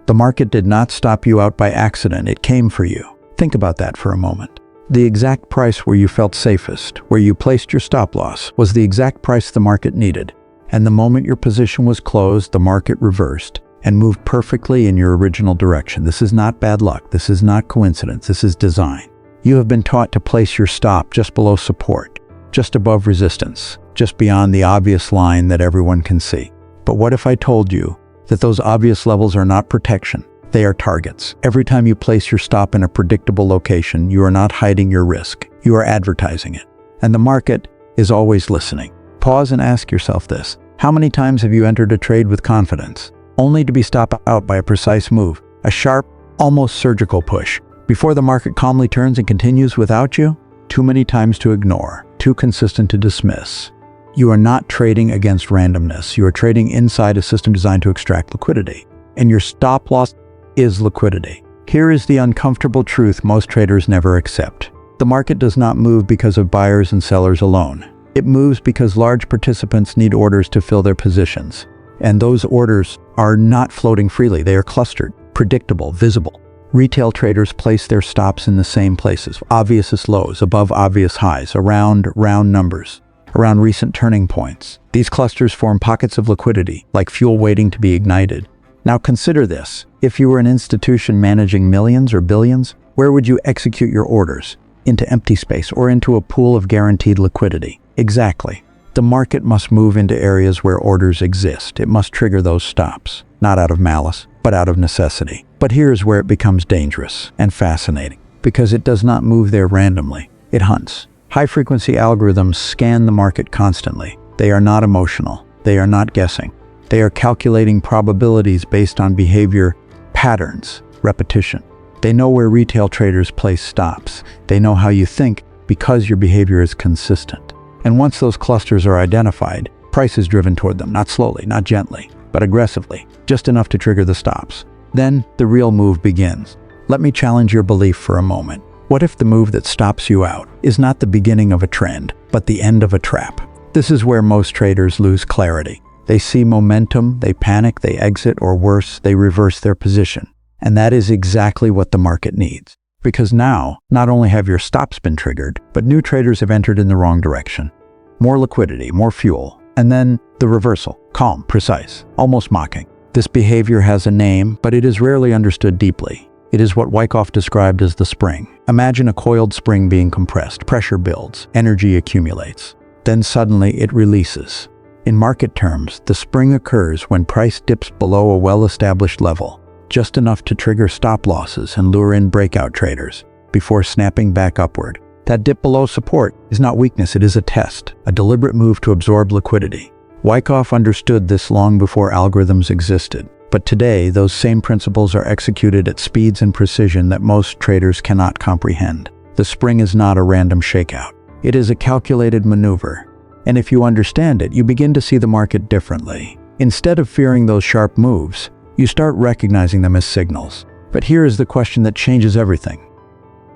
The market did not stop you out by accident, it came for you. Think about that for a moment. The exact price where you felt safest, where you placed your stop loss, was the exact price the market needed. And the moment your position was closed, the market reversed and moved perfectly in your original direction. This is not bad luck. This is not coincidence. This is design. You have been taught to place your stop just below support, just above resistance, just beyond the obvious line that everyone can see. But what if I told you that those obvious levels are not protection? They are targets. Every time you place your stop in a predictable location, you are not hiding your risk. You are advertising it. And the market is always listening. Pause and ask yourself this. How many times have you entered a trade with confidence, only to be stopped out by a precise move, a sharp, almost surgical push, before the market calmly turns and continues without you? Too many times to ignore, too consistent to dismiss. You are not trading against randomness. You are trading inside a system designed to extract liquidity. And your stop loss is liquidity. Here is the uncomfortable truth most traders never accept. The market does not move because of buyers and sellers alone. It moves because large participants need orders to fill their positions. And those orders are not floating freely. They are clustered, predictable, visible. Retail traders place their stops in the same places, obvious lows, above obvious highs, around round numbers, around recent turning points. These clusters form pockets of liquidity, like fuel waiting to be ignited. Now consider this. If you were an institution managing millions or billions, where would you execute your orders? Into empty space or into a pool of guaranteed liquidity? Exactly. The market must move into areas where orders exist. It must trigger those stops, not out of malice, but out of necessity. But here's where it becomes dangerous and fascinating, because it does not move there randomly. It hunts. High-frequency algorithms scan the market constantly. They are not emotional. They are not guessing. They are calculating probabilities based on behavior, patterns, repetition. They know where retail traders place stops. They know how you think because your behavior is consistent. And once those clusters are identified, price is driven toward them, not slowly, not gently, but aggressively, just enough to trigger the stops. Then the real move begins. Let me challenge your belief for a moment. What if the move that stops you out is not the beginning of a trend, but the end of a trap? This is where most traders lose clarity. They see momentum, they panic, they exit, or worse, they reverse their position. And that is exactly what the market needs. Because now, not only have your stops been triggered, but new traders have entered in the wrong direction. More liquidity, more fuel, and then the reversal. Calm, precise, almost mocking. This behavior has a name, but it is rarely understood deeply. It is what Wyckoff described as the spring. Imagine a coiled spring being compressed. Pressure builds, energy accumulates. Then suddenly it releases. In market terms, the spring occurs when price dips below a well-established level, just enough to trigger stop losses and lure in breakout traders, before snapping back upward. That dip below support is not weakness, it is a test, a deliberate move to absorb liquidity. Wyckoff understood this long before algorithms existed, but today those same principles are executed at speeds and precision that most traders cannot comprehend. The spring is not a random shakeout. It is a calculated maneuver. And if you understand it, you begin to see the market differently. Instead of fearing those sharp moves, you start recognizing them as signals. But here is the question that changes everything.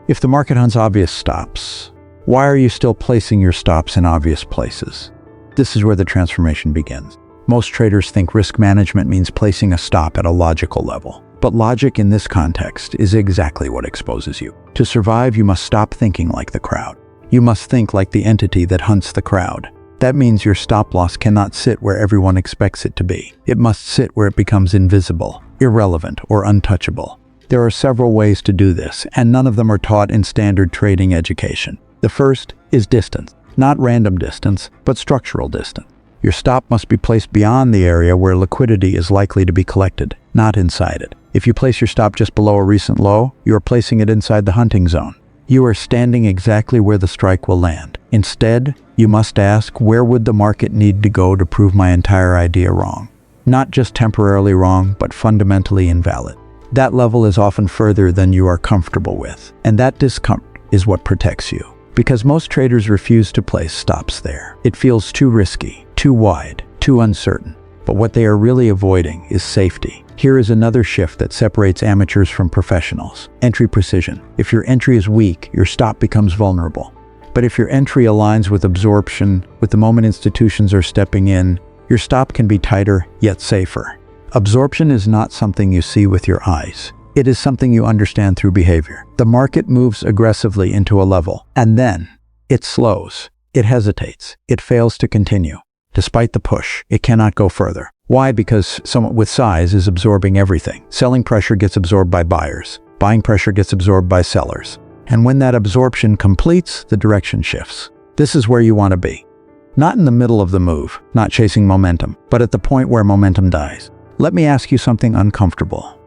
If the market hunts obvious stops, why are you still placing your stops in obvious places? This is where the transformation begins. Most traders think risk management means placing a stop at a logical level. But logic in this context is exactly what exposes you. To survive, you must stop thinking like the crowd. You must think like the entity that hunts the crowd. That means your stop loss cannot sit where everyone expects it to be. It must sit where it becomes invisible, irrelevant, or untouchable. There are several ways to do this, and none of them are taught in standard trading education. The first is distance. Not random distance, but structural distance. Your stop must be placed beyond the area where liquidity is likely to be collected, not inside it. If you place your stop just below a recent low, you are placing it inside the hunting zone. You are standing exactly where the strike will land. Instead, you must ask, where would the market need to go to prove my entire idea wrong? Not just temporarily wrong, but fundamentally invalid. That level is often further than you are comfortable with, and that discomfort is what protects you. Because most traders refuse to place stops there. It feels too risky, too wide, too uncertain. But what they are really avoiding is safety. Here is another shift that separates amateurs from professionals. Entry precision. If your entry is weak, your stop becomes vulnerable. But if your entry aligns with absorption, with the moment institutions are stepping in, your stop can be tighter, yet safer. Absorption is not something you see with your eyes. It is something you understand through behavior. The market moves aggressively into a level, and then it slows. It hesitates. It fails to continue. Despite the push, it cannot go further. Why? Because someone with size is absorbing everything. Selling pressure gets absorbed by buyers. Buying pressure gets absorbed by sellers. And when that absorption completes, the direction shifts. This is where you want to be. Not in the middle of the move, not chasing momentum, but at the point where momentum dies. Let me ask you something uncomfortable.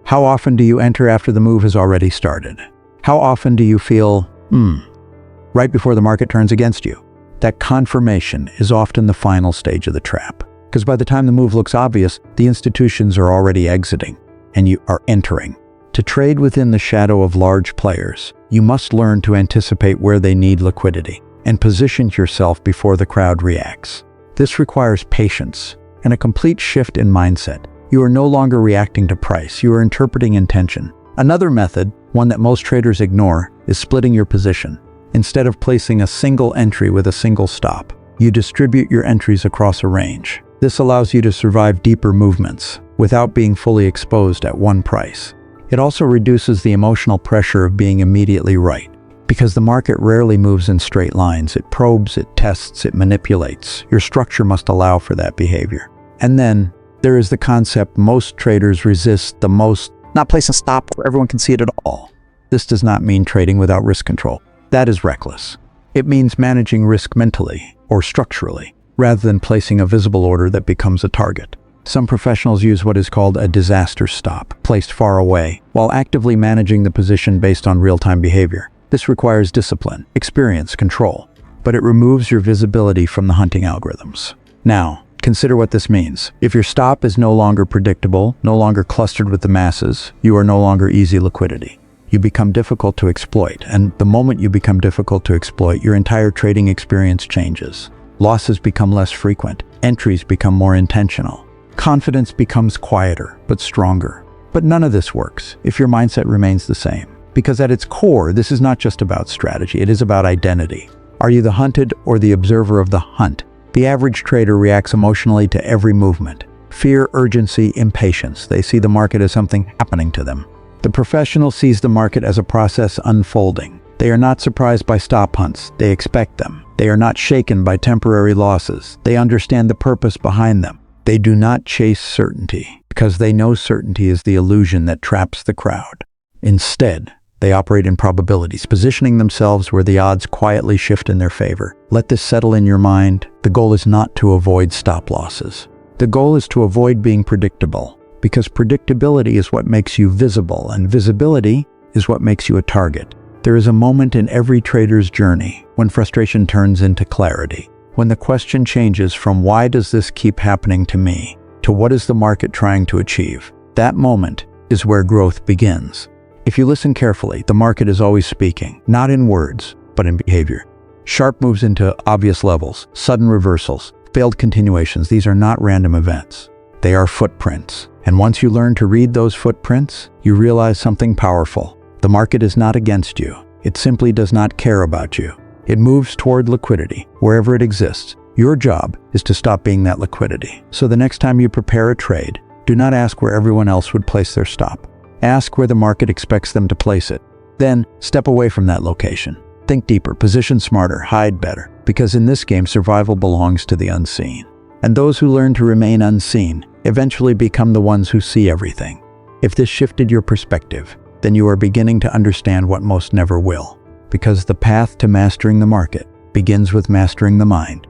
How often do you enter after the move has already started? How often do you feel, right before the market turns against you? That confirmation is often the final stage of the trap. Because by the time the move looks obvious, the institutions are already exiting, and you are entering. To trade within the shadow of large players, you must learn to anticipate where they need liquidity and position yourself before the crowd reacts. This requires patience and a complete shift in mindset. You are no longer reacting to price, you are interpreting intention. Another method, one that most traders ignore, is splitting your position. Instead of placing a single entry with a single stop, you distribute your entries across a range. This allows you to survive deeper movements without being fully exposed at one price. It also reduces the emotional pressure of being immediately right. Because the market rarely moves in straight lines, it probes, it tests, it manipulates. Your structure must allow for that behavior. And then there is the concept most traders resist the most: not place a stop where everyone can see it at all. This does not mean trading without risk control. That is reckless. It means managing risk mentally or structurally, rather than placing a visible order that becomes a target. Some professionals use what is called a disaster stop, placed far away, while actively managing the position based on real-time behavior. This requires discipline, experience, control, but it removes your visibility from the hunting algorithms. Now, consider what this means. If your stop is no longer predictable, no longer clustered with the masses, you are no longer easy liquidity. You become difficult to exploit, and the moment you become difficult to exploit, your entire trading experience changes. Losses become less frequent, entries become more intentional. Confidence becomes quieter, but stronger. But none of this works if your mindset remains the same. Because at its core, this is not just about strategy, it is about identity. Are you the hunted or the observer of the hunt? The average trader reacts emotionally to every movement. Fear, urgency, impatience. They see the market as something happening to them. The professional sees the market as a process unfolding. They are not surprised by stop hunts, they expect them. They are not shaken by temporary losses. They understand the purpose behind them. They do not chase certainty, because they know certainty is the illusion that traps the crowd. Instead, they operate in probabilities, positioning themselves where the odds quietly shift in their favor. Let this settle in your mind. The goal is not to avoid stop losses. The goal is to avoid being predictable, because predictability is what makes you visible, and visibility is what makes you a target. There is a moment in every trader's journey when frustration turns into clarity, when the question changes from "why does this keep happening to me?" to "what is the market trying to achieve?" That moment is where growth begins. If you listen carefully, the market is always speaking, not in words, but in behavior. Sharp moves into obvious levels, sudden reversals, failed continuations. These are not random events. They are footprints. And once you learn to read those footprints, you realize something powerful. The market is not against you. It simply does not care about you. It moves toward liquidity, wherever it exists. Your job is to stop being that liquidity. So the next time you prepare a trade, do not ask where everyone else would place their stop. Ask where the market expects them to place it. Then, step away from that location. Think deeper, position smarter, hide better. Because in this game, survival belongs to the unseen. And those who learn to remain unseen eventually become the ones who see everything. If this shifted your perspective, then you are beginning to understand what most never will. Because the path to mastering the market begins with mastering the mind.